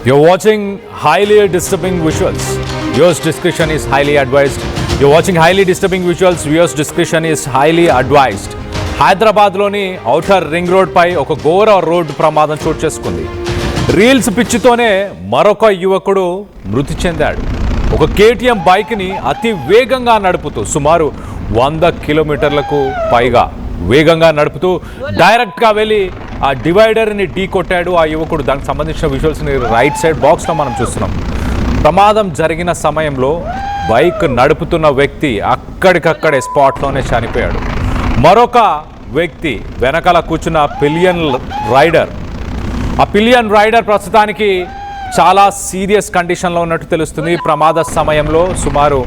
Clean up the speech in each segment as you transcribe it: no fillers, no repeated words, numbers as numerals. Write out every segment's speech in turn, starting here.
You're watching highly disturbing visuals. Viewers' discretion is highly advised. You're watching highly disturbing visuals. Viewers' discretion is highly advised. హైదరాబాద్లోని outer ring road పై ఒక ఘోర road ప్రమాదం చోటు చేసుకుంది. Reels పిచ్చితోనే మరొక యువకుడు మృతి చెందాడు. ఒక కేటీఎం బైక్ని అతి వేగంగా నడుపుతూ సుమారు 100 కిలోమీటర్లకు పైగా వేగంగా నడుపుతూ డైరెక్ట్గా వెళ్ళి ఆ డివైడర్ని ఢీ కొట్టాడు ఆ యువకుడు. దానికి సంబంధించిన విజువల్స్ని రైట్ సైడ్ బాక్స్లో మనం చూస్తున్నాం. ప్రమాదం జరిగిన సమయంలో బైక్ నడుపుతున్న వ్యక్తి అక్కడికక్కడే స్పాట్లోనే చనిపోయాడు. మరొక వ్యక్తి వెనకాల కూర్చున్న పిలియన్ రైడర్. ఆ పిలియన్ రైడర్ ప్రస్తుతానికి చాలా సీరియస్ కండిషన్లో ఉన్నట్టు తెలుస్తుంది. ప్రమాద సమయంలో సుమారు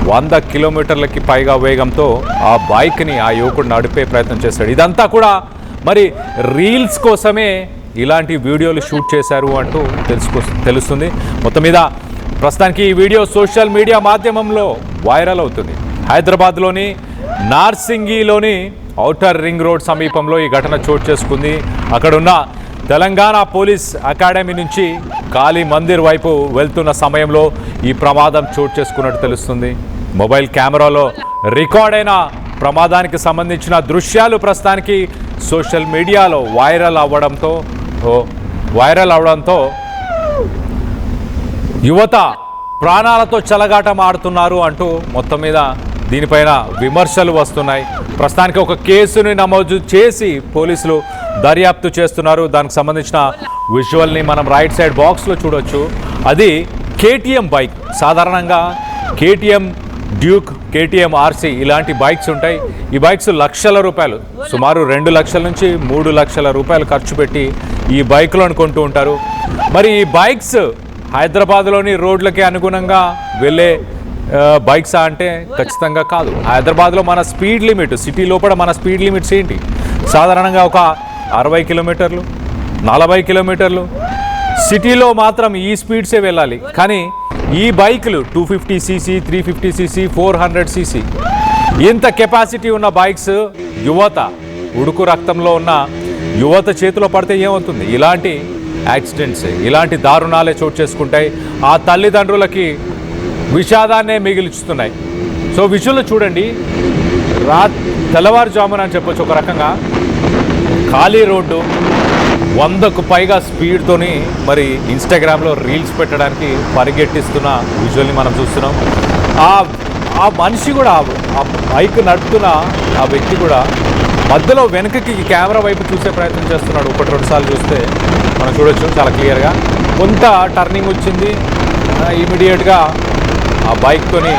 100 కిలోమీటర్లకి పైగా వేగంతో ఆ బైక్ని ఆ యువకుడు నడిపే ప్రయత్నం చేశాడు. ఇదంతా కూడా మరి రీల్స్ కోసమే ఇలాంటి వీడియోలు షూట్ చేశారు అంటూ తెలుస్తుంది. మొత్తం మీద ప్రస్తుతానికి ఈ వీడియో సోషల్ మీడియా మాధ్యమంలో వైరల్ అవుతుంది. హైదరాబాద్లోని నార్సింగిలోని ఔటర్ రింగ్ రోడ్ సమీపంలో ఈ ఘటన చోటు చేసుకుంది. అక్కడున్న తెలంగాణ పోలీస్ అకాడమీ నుంచి కాళీ మందిర్ వైపు వెళ్తున్న సమయంలో ఈ ప్రమాదం చోటు చేసుకున్నట్టు తెలుస్తుంది. మొబైల్ కెమెరాలో రికార్డ్ అయిన ప్రమాదానికి సంబంధించిన దృశ్యాలు ప్రస్తుతానికి సోషల్ మీడియాలో వైరల్ అవడంతో యువత ప్రాణాలతో చెలగాటం ఆడుతున్నారు అంటూ మొత్తం మీద దీనిపైన విమర్శలు వస్తున్నాయి. ప్రస్తుతానికి ఒక కేసుని నమోదు చేసి పోలీసులు దర్యాప్తు చేస్తున్నారు. దానికి సంబంధించిన విజువల్ని మనం రైట్ సైడ్ బాక్స్లో చూడొచ్చు. అది కేటీఎం బైక్. సాధారణంగా కేటీఎం డ్యూక్, కేటీఎం ఆర్సీ ఇలాంటి బైక్స్ ఉంటాయి. ఈ బైక్స్ లక్షల రూపాయలు, సుమారు 2 లక్షల నుంచి 3 లక్షల రూపాయలు ఖర్చు పెట్టి ఈ బైక్లను కొంటూ ఉంటారు. మరి ఈ బైక్స్ హైదరాబాద్లోని రోడ్లకి అనుగుణంగా వెళ్ళే బైక్సా అంటే ఖచ్చితంగా కాదు. హైదరాబాద్లో మన స్పీడ్ లిమిట్, సిటీ లోపల మన స్పీడ్ లిమిట్స్ ఏంటి? సాధారణంగా ఒక 60 కిలోమీటర్లు, 40 కిలోమీటర్లు. సిటీలో మాత్రం ఈ స్పీడ్సే వెళ్ళాలి. కానీ ఈ బైకులు 250 సీసీ, 350 సీసీ, 400 సీసీ ఇంత కెపాసిటీ ఉన్న బైక్స్ యువత, ఉడుకు రక్తంలో ఉన్న యువత చేతిలో పడితే ఏమవుతుంది? ఇలాంటి యాక్సిడెంట్స్, ఇలాంటి దారుణాలే చోటు చేసుకుంటాయి. ఆ తల్లిదండ్రులకి విషాదాన్నే మిగిల్చుతున్నాయి. సో విజువల్ చూడండి. తెల్లవారుజామున అని చెప్పొచ్చు ఒక రకంగా. ఖాళీ రోడ్డు, 100కు పైగా స్పీడ్తోని మరి ఇన్స్టాగ్రామ్లో రీల్స్ పెట్టడానికి పరిగెట్టిస్తున్న విజువల్ని మనం చూస్తున్నాం. ఆ మనిషి కూడా, ఆ బైక్ నడుపుతున్న ఆ వ్యక్తి కూడా మధ్యలో వెనకకి కెమెరా వైపు చూసే ప్రయత్నం చేస్తున్నాడు. 1-2 సార్లు చూస్తే మనం చూడొచ్చు చాలా క్లియర్గా. కొంత టర్నింగ్ వచ్చింది, ఇమీడియట్గా ఆ బైక్తోని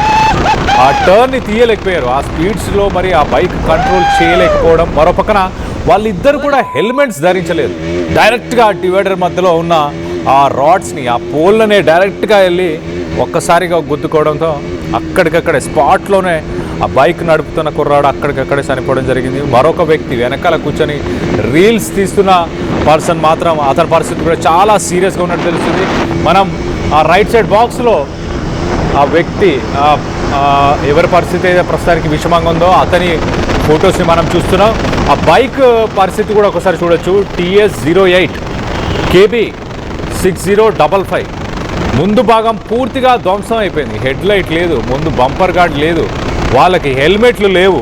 ఆ టర్న్ని తీయలేకపోయారు. ఆ స్పీడ్స్లో మరి ఆ బైక్ కంట్రోల్ చేయలేకపోవడం. మరో పక్కన వాళ్ళిద్దరు కూడా హెల్మెట్స్ ధరించలేదు. డైరెక్ట్గా డివైడర్ మధ్యలో ఉన్న ఆ రాడ్స్ని, ఆ పోల్నే డైరెక్ట్గా వెళ్ళి ఒక్కసారిగా గుద్దుకోవడంతో అక్కడికక్కడే స్పాట్లోనే ఆ బైక్ నడుపుతున్న కుర్రాడు అక్కడికక్కడే చనిపోవడం జరిగింది. మరొక వ్యక్తి వెనకాల కూర్చొని రీల్స్ తీస్తున్న పర్సన్ మాత్రం అతని పరిస్థితి కూడా చాలా సీరియస్గా ఉన్నట్టు తెలుస్తుంది. మనం ఆ రైట్ సైడ్ బాక్స్లో ఆ వ్యక్తి ఎవరి పరిస్థితి అయితే ప్రస్తుతానికి విషమంగా ఉందో అతని ఫొటోస్ని మనం చూస్తున్నాం. ఆ బైక్ పరిస్థితి కూడా ఒకసారి చూడొచ్చు. TS08 KB 6055 ముందు భాగం పూర్తిగా ధ్వంసం అయిపోయింది. హెడ్ లైట్ లేదు, ముందు బంపర్ గార్డ్ లేదు, వాళ్ళకి హెల్మెట్లు లేవు.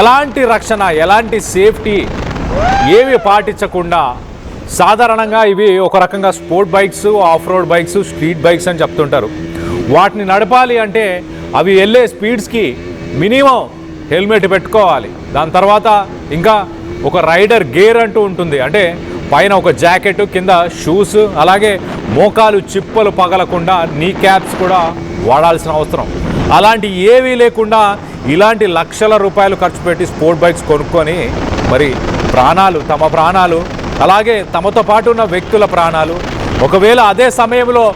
ఎలాంటి రక్షణ, ఎలాంటి సేఫ్టీ ఏవి పాటించకుండా సాధారణంగా ఇవి ఒక రకంగా sport bikes, of road bikes, street bikes అని చెప్తుంటారు. వాటిని నడపాలి అంటే అవి వెళ్ళే స్పీడ్స్కి మినిమం హెల్మెట్ పెట్టుకోవాలి. దాని తర్వాత ఇంకా ఒక రైడర్ గేర్ అంటూ ఉంటుంది. అంటే పైన ఒక జాకెట్, కింద షూస్, అలాగే మోకాలు చిప్పలు పగలకుండా నీ క్యాప్స్ కూడా వాడాల్సిన అవసరం. అలాంటి ఏవీ లేకుండా ఇలాంటి లక్షల రూపాయలు ఖర్చు పెట్టి స్పోర్ట్ బైక్స్ కొనుక్కొని మరి ప్రాణాలు, తమ ప్రాణాలు, అలాగే తమతో పాటు ఉన్న వ్యక్తుల ప్రాణాలు, ఒకవేళ అదే సమయంలో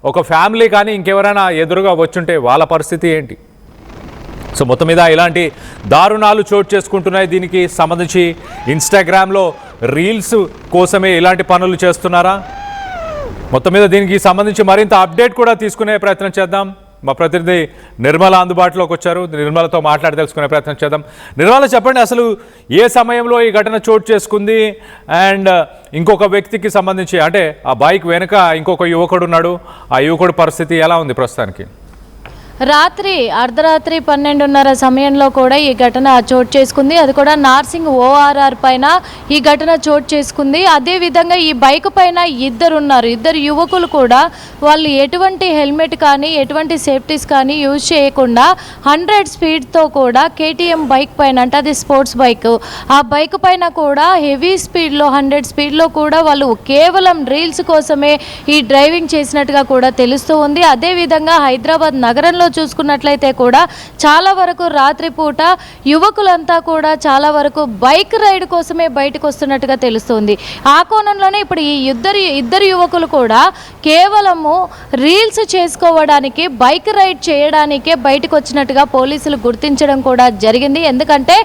ఒక ఫ్యామిలీ కానీ ఇంకెవరైనా ఎదురుగా వచ్చుంటే వాళ్ళ పరిస్థితి ఏంటి? సో మొత్తం మీద ఇలాంటి దారుణాలు చోటు చేసుకుంటున్నాయి. దీనికి సంబంధించి ఇన్స్టాగ్రామ్లో రీల్స్ కోసమే ఇలాంటి పనులు చేస్తున్నారా? మొత్తం మీద దీనికి సంబంధించి మరింత అప్డేట్ కూడా తీసుకునే ప్రయత్నం చేద్దాం. మా ప్రతినిధి నిర్మల అందుబాటులోకి వచ్చారు. నిర్మలతో మాట్లాడి తెలుసుకునే ప్రయత్నం చేద్దాం. నిర్మల, చెప్పండి, అసలు ఏ సమయంలో ఈ ఘటన చోటు చేసుకుంది? అండ్ ఇంకొక వ్యక్తికి సంబంధించి, అంటే ఆ బైక్ వెనుక ఇంకొక యువకుడు ఉన్నాడు, ఆ యువకుడి పరిస్థితి ఎలా ఉంది ప్రస్తుతానికి? రాత్రి అర్ధరాత్రి 12:30 సమయంలో కూడా ఈ ఘటన చోటు చేసుకుంది. అది కూడా నార్సింగ్ ORR పైన ఈ ఘటన చోటు చేసుకుంది. అదేవిధంగా ఈ బైక్ పైన ఇద్దరు యువకులు కూడా వాళ్ళు ఎటువంటి హెల్మెట్ కానీ ఎటువంటి సేఫ్టీస్ కానీ యూజ్ చేయకుండా 100 స్పీడ్తో కూడా KTM బైక్ పైన, అంటే అది స్పోర్ట్స్ బైక్, ఆ బైక్ పైన కూడా హెవీ స్పీడ్లో 100 స్పీడ్లో కూడా వాళ్ళు కేవలం రీల్స్ కోసమే ఈ డ్రైవింగ్ చేసినట్టుగా కూడా తెలుస్తూ ఉంది. అదేవిధంగా హైదరాబాద్ నగరంలో చూసుకున్నట్లయితే కూడా చాలా వరకు రాత్రిపూట యువకులంతా కూడా చాలా వరకు బైక్ రైడ్ కోసమే బయటకు వస్తున్నట్టుగా తెలుస్తుంది. ఆ కోణంలోనే ఇప్పుడు ఈ ఇద్దరు యువకులు కూడా కేవలము రీల్స్ చేసుకోవడానికి, బైక్ రైడ్ చేయడానికే బయటకు వచ్చినట్టుగా పోలీసులు గుర్తించడం కూడా జరిగింది. ఎందుకంటే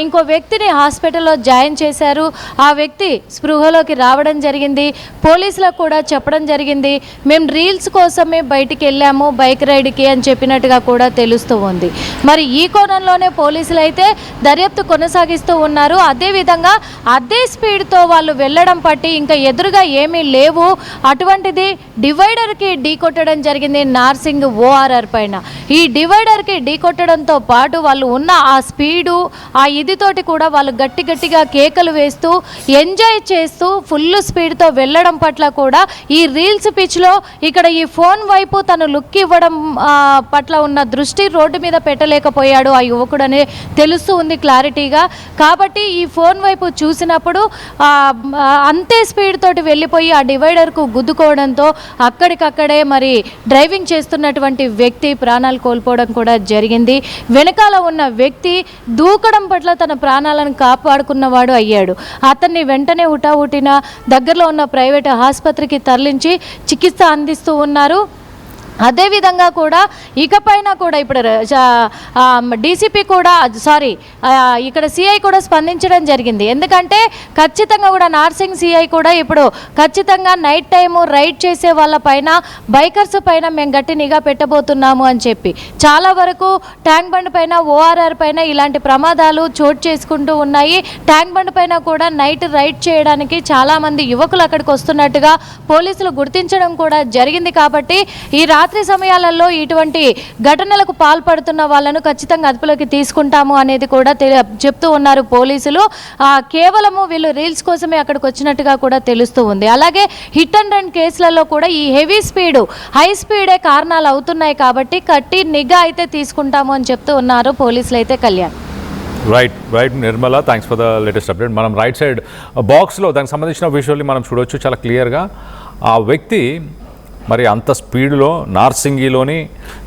ఇంకో వ్యక్తిని హాస్పిటల్లో జాయిన్ చేశారు. ఆ వ్యక్తి స్పృహలోకి రావడం జరిగింది. పోలీసులకు కూడా చెప్పడం జరిగింది, మేము రీల్స్ కోసమే బయటికి వెళ్ళాము బైక్ రైడ్కి అని చెప్పినట్టుగా కూడా తెలుస్తూ ఉంది. మరి ఈ కోణంలోనే పోలీసులు అయితే దర్యాప్తు కొనసాగిస్తూ ఉన్నారు. అదేవిధంగా అదే స్పీడ్తో వాళ్ళు వెళ్ళడం పట్టి ఇంకా ఎదురుగా ఏమీ లేవు, అటువంటిది డివైడర్కి ఢీకొట్టడం జరిగింది నార్సింగ్ ORR పైన. ఈ డివైడర్కి ఢీకొట్టడంతో పాటు వాళ్ళు ఉన్న ఆ స్పీడు, ఆ ఇదితోటి కూడా వాళ్ళు గట్టిగా కేకలు వేస్తూ ఎంజాయ్ చేస్తూ ఫుల్ స్పీడ్తో వెళ్ళడం పట్ల కూడా ఈ రీల్స్ పిచ్లో ఇక్కడ ఈ ఫోన్ వైపు తను లుక్ ఇవ్వడం పట్ల ఉన్న దృష్టి రోడ్డు మీద పెట్టలేకపోయాడు ఆ యువకుడనే తెలుస్తూ ఉంది క్లారిటీగా. కాబట్టి ఈ ఫోన్ వైపు చూసినప్పుడు అంతే స్పీడ్ తోటి వెళ్ళిపోయి ఆ డివైడర్కు గుద్దుకోవడంతో అక్కడికక్కడే మరి డ్రైవింగ్ చేస్తున్నటువంటి వ్యక్తి ప్రాణాలు కోల్పోవడం కూడా జరిగింది. వెనకాల ఉన్న వ్యక్తి దూకడం పట్ల తన ప్రాణాలను కాపాడుకున్నవాడు అయ్యాడు. అతన్ని వెంటనే హుటాహుటిన దగ్గరలో ఉన్న ప్రైవేట్ ఆసుపత్రికి తరలించి చికిత్స అందిస్తూ ఉన్నారు. అదేవిధంగా కూడా ఇకపైన కూడా ఇప్పుడు డీసీపీ కూడా ఇక్కడ సిఐ కూడా స్పందించడం జరిగింది. ఎందుకంటే ఖచ్చితంగా కూడా నార్సింగ్ సిఐ కూడా ఇప్పుడు ఖచ్చితంగా నైట్ టైము రైడ్ చేసే వాళ్ళ పైన, బైకర్స్ పైన మేము గట్టి నిఘా పెట్టబోతున్నాము అని చెప్పి చాలా వరకు ట్యాంక్ బండ్ పైన, ORR పైన ఇలాంటి ప్రమాదాలు చోటు చేసుకుంటూ ఉన్నాయి. ట్యాంక్ బండ్ పైన కూడా నైట్ రైడ్ చేయడానికి చాలామంది యువకులు అక్కడికి వస్తున్నట్టుగా పోలీసులు గుర్తించడం కూడా జరిగింది. కాబట్టి ఈ రాత్రి సమయాలలో ఇటువంటి ఘటనలకు పాల్పడుతున్న వాళ్ళను ఖచ్చితంగా అదుపులోకి తీసుకుంటాము అనేది కూడా చెప్తూ ఉన్నారు పోలీసులు. కేవలము వీళ్ళు రీల్స్ కోసమే అక్కడికి వచ్చినట్టుగా కూడా తెలుస్తూ ఉంది. అలాగే హిట్ అండ్ రన్ కేసులలో కూడా ఈ హెవీ స్పీడు, హై స్పీడే కారణాలు అవుతున్నాయి. కాబట్టి కట్టి నిఘా అయితే తీసుకుంటాము అని చెప్తూ ఉన్నారు పోలీసులు అయితే. Kalyan. Right Nirmala, thanks for the latest update. మనం రైట్ సైడ్ బాక్స్లో దానికి సంబంధించిన విజువల్ని మనం చూడవచ్చు చాలా క్లియర్గా. ఆ వ్యక్తి మరి అంత స్పీడ్లో నార్సింగిలోని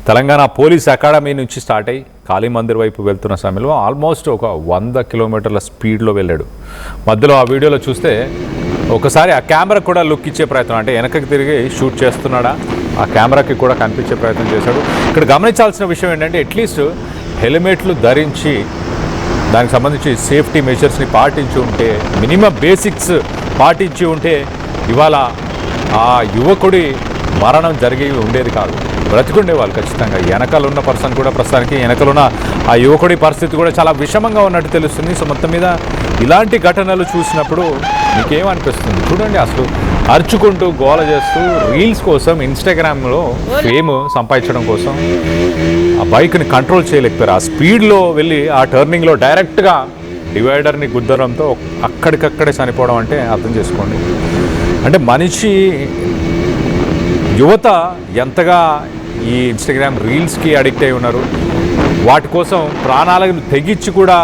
తెలంగాణ పోలీస్ అకాడమీ నుంచి స్టార్ట్ అయ్యి కాళీ మందిర్ వైపు వెళ్తున్న సమయంలో ఆల్మోస్ట్ ఒక 100 కిలోమీటర్ల స్పీడ్లో వెళ్ళాడు. మధ్యలో ఆ వీడియోలో చూస్తే ఒకసారి ఆ కెమెరా కూడా లుక్ ఇచ్చే ప్రయత్నం, అంటే వెనకకి తిరిగి షూట్ చేస్తున్నాడా, ఆ కెమెరాకి కూడా కనిపించే ప్రయత్నం చేశాడు. ఇక్కడ గమనించాల్సిన విషయం ఏంటంటే అట్లీస్ట్ హెల్మెట్లు ధరించి దానికి సంబంధించి సేఫ్టీ మెజర్స్ని పాటించి ఉంటే, మినిమం బేసిక్స్ పాటించి ఉంటే ఇవాళ ఆ యువకుడి మరణం జరిగి ఉండేది కాదు, బ్రతికుండేవాళ్ళు ఖచ్చితంగా. వెనకాల ఉన్న పర్సన్ కూడా ప్రస్తుతానికి వెనకలున్న ఆ యువకుడి పరిస్థితి కూడా చాలా విషమంగా ఉన్నట్టు తెలుస్తుంది. సో మొత్తం మీద ఇలాంటి ఘటనలు చూసినప్పుడు మీకేమనిపిస్తుంది? చూడండి, అసలు అరుచుకుంటూ గోల చేస్తూ రీల్స్ కోసం, ఇన్స్టాగ్రామ్లో ఫేమ్ సంపాదించడం కోసం ఆ బైక్ని కంట్రోల్ చేయలేకపోయారు. ఆ స్పీడ్లో వెళ్ళి ఆ టర్నింగ్లో డైరెక్ట్గా డివైడర్ని గుద్దడంతో అక్కడికక్కడే చనిపోవడం అంటే అర్థం చేసుకోండి. అంటే మనిషి, యువత ఎంతగా ఈ ఇన్స్టాగ్రామ్ రీల్స్కి అడిక్ట్ అయి ఉన్నారు, వాటి కోసం ప్రాణాలను తెగించి కూడా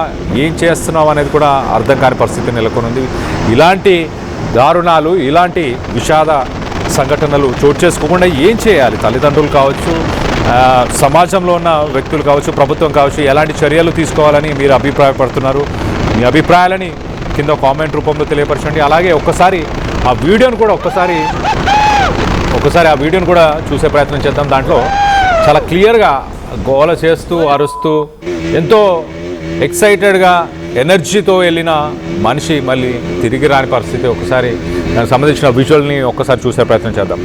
ఏం చేస్తున్నాం అనేది కూడా అర్థం కాని పరిస్థితి నెలకొనుంది. ఇలాంటి దారుణాలు, ఇలాంటి విషాద సంఘటనలు చోటు చేసుకోకుండా ఏం చేయాలి? తల్లిదండ్రులు కావచ్చు, సమాజంలో ఉన్న వ్యక్తులు కావచ్చు, ప్రభుత్వం కావచ్చు, ఎలాంటి చర్యలు తీసుకోవాలని మీరు అభిప్రాయపడుతున్నారు? మీ అభిప్రాయాలని కింద కామెంట్ రూపంలో తెలియపరచండి. అలాగే ఒక్కసారి ఆ వీడియోను కూడా ఒకసారి ఆ వీడియోను కూడా చూసే ప్రయత్నం చేద్దాం. దాంట్లో చాలా క్లియర్గా గోల చేస్తూ, అరుస్తూ, ఎంతో ఎక్సైటెడ్గా, ఎనర్జీతో వెళ్ళిన మనిషి మళ్ళీ తిరిగి రాని పరిస్థితి. ఒకసారి దానికి సంబంధించిన విజువల్ని ఒక్కసారి చూసే ప్రయత్నం చేద్దాం.